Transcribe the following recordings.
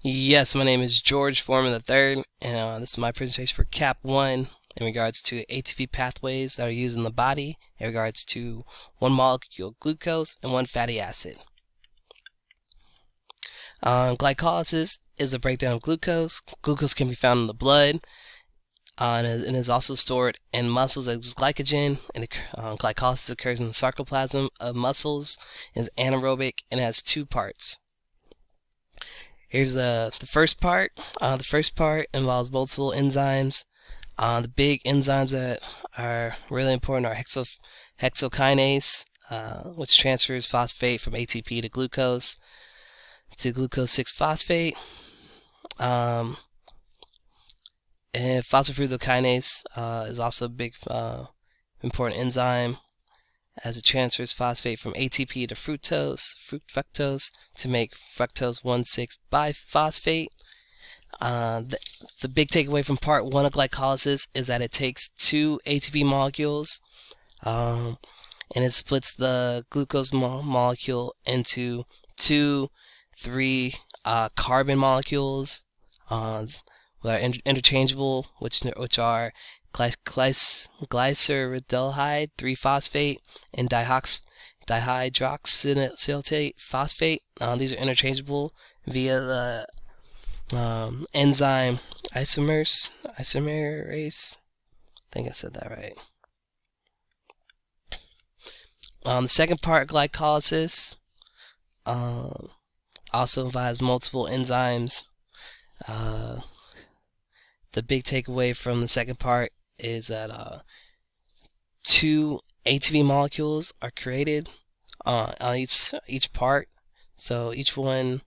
Yes, my name is George Foreman III, and this is my presentation for Cap 1 in regards to ATP pathways that are used in the body in regards to one molecule glucose and one fatty acid. Glycolysis is a breakdown of glucose. Glucose can be found in the blood and is also stored in muscles as glycogen. And glycolysis occurs in the sarcoplasm of muscles, is anaerobic, and has two parts. Here's the first part. The first part involves multiple enzymes. The big enzymes that are really important are hexokinase, which transfers phosphate from ATP to glucose 6-phosphate. And phosphoruglucokinase is also a big important enzyme, as it transfers phosphate from ATP to fructose to make fructose 1,6-biphosphate. The big takeaway from part 1 of glycolysis is that it takes two ATP molecules and it splits the glucose molecule into 2-3 carbon molecules that are interchangeable, which are glyceraldehyde 3-phosphate and dihydroxysiltate phosphate. These are interchangeable via the enzyme isomerase. I think I said that right. The second part of glycolysis also involves multiple enzymes. The big takeaway from the second part is that two ATP molecules are created on each part. So each of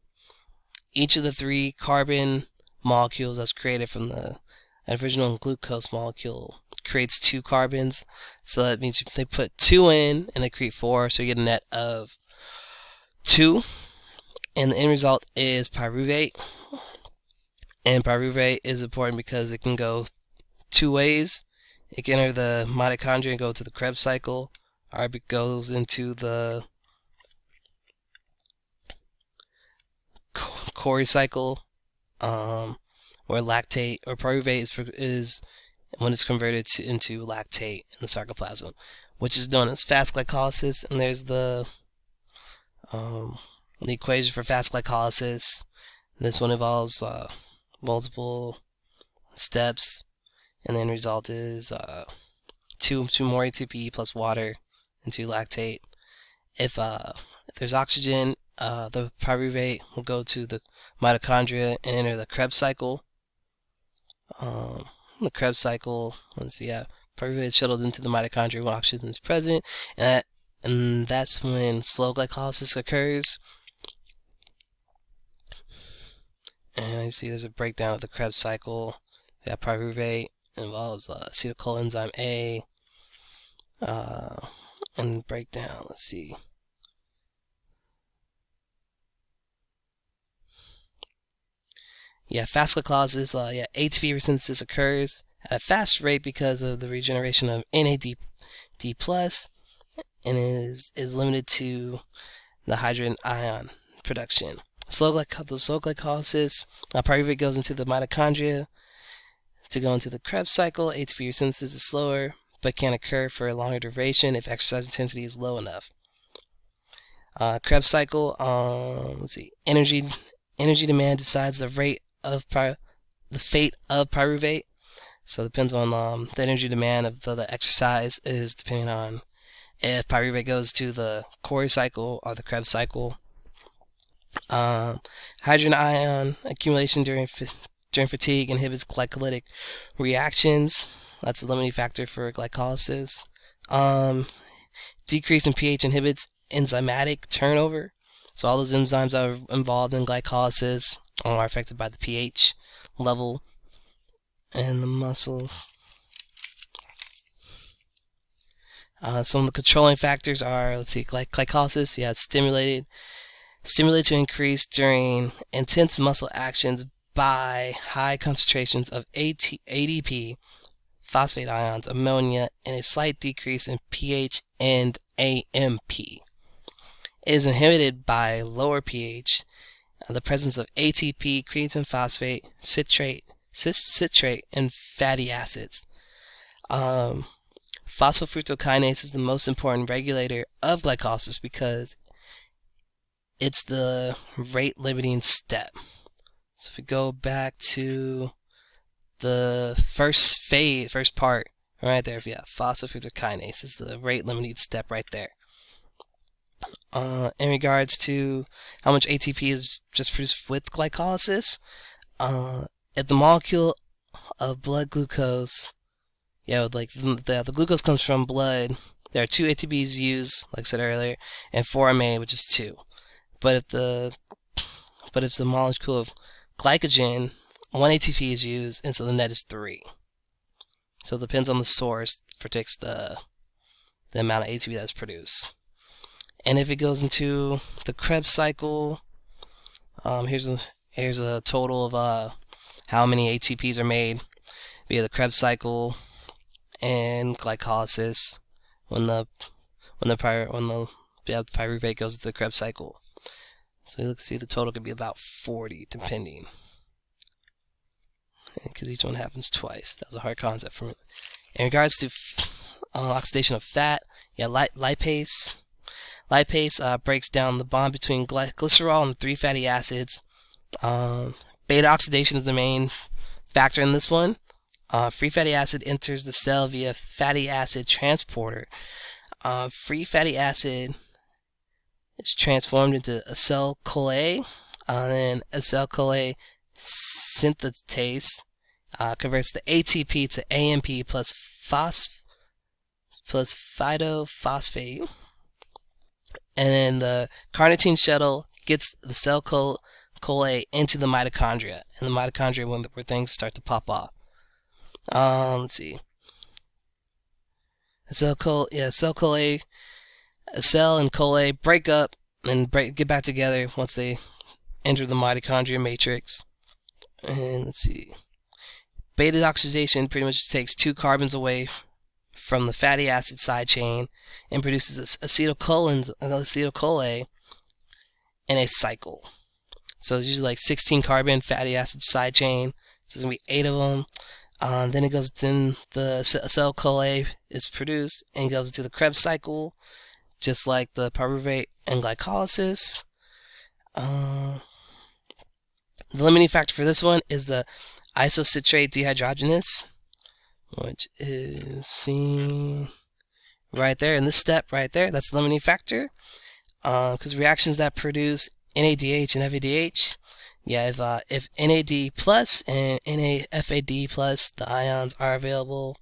the 3 carbon molecules that's created from the original glucose molecule creates 2 carbons. So that means they put 2 in and they create 4, so you get a net of 2. And the end result is pyruvate. And pyruvate is important because it can go 2 ways. It can enter the mitochondria and go to the Krebs cycle, or it goes into the Cori cycle, where lactate or pyruvate is when it's converted into lactate in the sarcoplasm, which is known as fast glycolysis. And there's the equation for fast glycolysis. This one involves multiple steps, and the end result is 2 more ATP plus water into lactate. If there's oxygen, the pyruvate will go to the mitochondria and enter the Krebs cycle. The Krebs cycle, pyruvate is shuttled into the mitochondria when oxygen is present, and that's when slow glycolysis occurs. And you see there's a breakdown of the Krebs cycle. We have pyruvate involves acetylcoenzyme A, and breakdown. Let's see. Fast glycolysis. ATP resynthesis occurs at a fast rate because of the regeneration of NAD+, and is limited to the hydrogen ion production. Slow glycolysis, pyruvate goes into the mitochondria to go into the Krebs cycle. ATP resynthesis is slower, but can occur for a longer duration if exercise intensity is low enough. Krebs cycle, energy demand decides the fate of pyruvate. So it depends on the energy demand of the exercise is depending on if pyruvate goes to the Cori cycle or the Krebs cycle. Hydrogen ion accumulation during fatigue inhibits glycolytic reactions. That's a limiting factor for glycolysis. Decrease in pH inhibits enzymatic turnover. So all those enzymes that are involved in glycolysis are affected by the pH level in the muscles. Some of the controlling factors are, glycolysis. It's stimulated to increase during intense muscle actions by high concentrations of ADP, phosphate ions, ammonia, and a slight decrease in pH and AMP. It is inhibited by lower pH the presence of ATP, creatine phosphate, citrate, and fatty acids. Phosphofructokinase is the most important regulator of glycolysis because it's the rate-limiting step. So if we go back to the first part, right there, yeah, phosphofructokinase is the rate-limiting step right there. In regards to how much ATP is just produced with glycolysis, at the molecule of blood glucose, like the glucose comes from blood. There are 2 ATPs used, like I said earlier, and 4 are made, which is 2. But if the molecule of glycogen, 1 ATP is used, and so the net is 3. So it depends on the source, predicts the amount of ATP that's produced. And if it goes into the Krebs cycle, here's a total of how many ATPs are made via the Krebs cycle and glycolysis when the pyruvate goes to the Krebs cycle. So you see the total could be about 40, depending, because each one happens twice. That was a hard concept for me. In regards to oxidation of fat, lipase breaks down the bond between glycerol and 3 fatty acids. Beta oxidation is the main factor in this one. Free fatty acid enters the cell via fatty acid transporter. Free fatty acid is transformed into acetyl-CoA, then acetyl-CoA synthetase converts the ATP to AMP plus phytophosphate, and then the carnitine shuttle gets the acetyl-CoA into the mitochondria, and the mitochondria where things start to pop off. Let's see. Acetyl-CoA, acel and CoA break up and get back together once they enter the mitochondria matrix. And let's see. Beta oxidation pretty much takes 2 carbons away from the fatty acid side chain and produces acetyl-CoA in a cycle. So it's usually like 16 carbon fatty acid side chain. So there's going to be 8 of them. Then the acetyl-CoA is produced and goes into the Krebs cycle, just like the pyruvate and glycolysis. The limiting factor for this one is the isocitrate dehydrogenase, which is seen right there in this step right there. That's the limiting factor, because reactions that produce NADH and FADH, if NAD plus and NAFAD plus, the ions are available,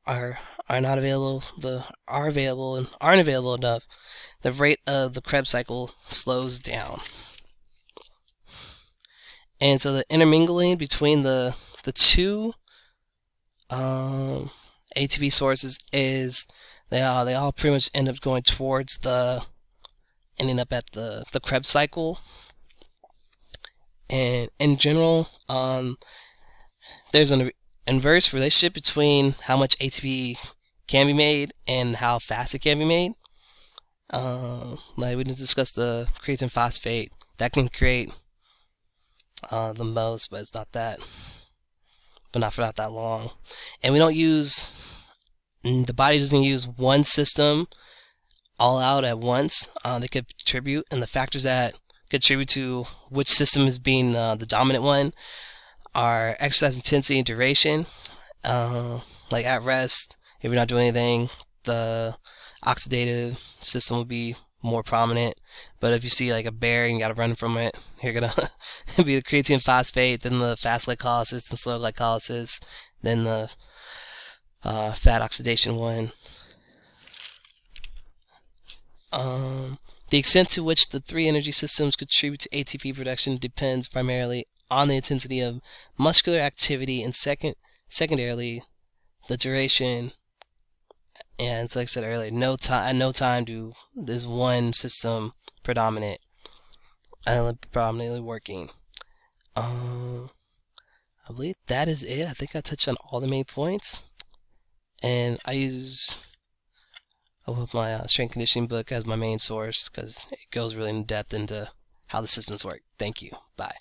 are not available, are available and aren't available enough, the rate of the Krebs cycle slows down. And so the intermingling between the 2 ATP sources is they all pretty much end up going towards ending up at the Krebs cycle. And in general, there's an inverse relationship between how much ATP can be made and how fast it can be made. Like we discussed the creatine phosphate, that can create the most, but it's not that, not for that long. And we don't use, the body doesn't use one system all out at once. They could contribute, and the factors that contribute to which system is being the dominant one are exercise intensity and duration. Like at rest, if you're not doing anything, the oxidative system will be more prominent. But if you see like a bear and you gotta run from it, you're gonna be the creatine phosphate, then the fast glycolysis and slow glycolysis, then the fat oxidation one. The extent to which the 3 energy systems contribute to ATP production depends primarily on the intensity of muscular activity and secondarily the duration. And it's like I said earlier, at no time is one system predominantly working. I believe that is it. I think I touched on all the main points. And I hope my strength conditioning book as my main source, because it goes really in depth into how the systems work. Thank you. Bye.